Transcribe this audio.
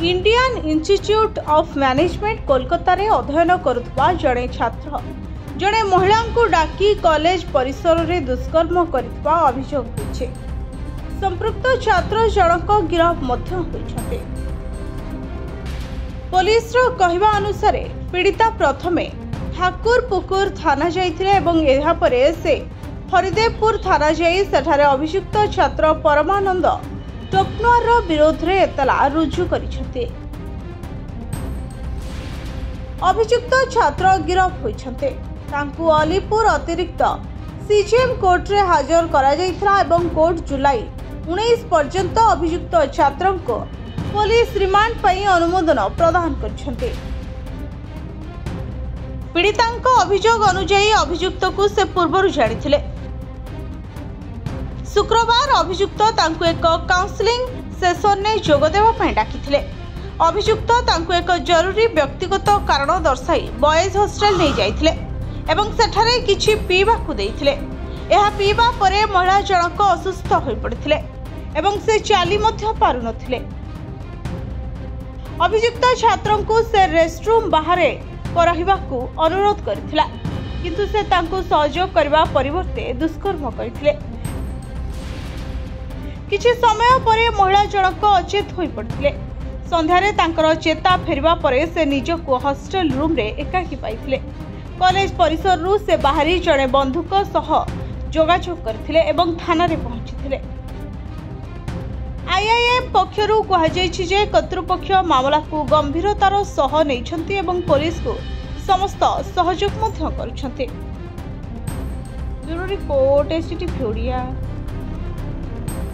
Indian institute of management Kolkata रे अध्ययन करुवा जड़े छात्र जड़े महिला को डाकी कॉलेज परिसर में दुष्कर्म करथिबा अभियोग होइछे। संपृक्त छात्र जनक गिरफ मध्य होइछते। पुलिस रो कहवा अनुसार पीड़िता प्रथमे ठाकुरपुकुर थाना जाइथिले एवं एहा परे से हरिदेवपुर थाना जाई सेठारे अभियुक्त छात्र परमानंद टोपनर विरोध रे एतला रुजु करिछते। अभियुक्त छात्र गिरफ होइछते। तांकु अलीपुर अतिरिक्त सीजीएम कोर्ट रे हाजर करा जाइथिला एवं कोर्ट जुलाई 19 पर्यंत अभियुक्त छात्र को पुलिस रिमांड पई अनुमोदन प्रदान करछन्ते। पीड़ितांक अभियोग अनुसार अभियुक्त को से पूर्वरु जानिथिले। शुक्रवार अभियुक्त तांकु एक काउंसलिंग सेशन ने जोग देवा पई डाकिथिले। अभियुक्त तांकु एक जरूरी व्यक्तिगत कारण दर्शाई बॉयज हॉस्टल नहीं जाइथिले एवं सेठारे किछि पीवा को देइथिले। एहा पीवा परे महिला जनक असुस्थ होई पड़िथिले एवं से चाली मध्य पारु नथिले। अभियुक्त छात्रन को से रेस्टरूम बाहरे रहिबाकू अनुरोध करथिला किंतु से तांको सहयोग करबा परिवर्ते दुष्कर्म करथिले। किछि समय परे महिला जनक अचेत होई पड़थिले। संध्यारे तांकर चेता फेरिबा परे से निजको हॉस्टल रूम रे एकाकी पाइथिले। कॉलेज परिसर रु से बाहरी जड़े बंधुक सह जोगाजोग करथिले एवं थाना रे पहुंचीथिले। आईआईएम पक्षरु कहा जायछि जे कर्तृपक्ष मामला को गंभीरतार सह नैछन्ति एवं पुलिस को समस्त सहयोग मध्य करूछन्ति। Bureau report STT Odia.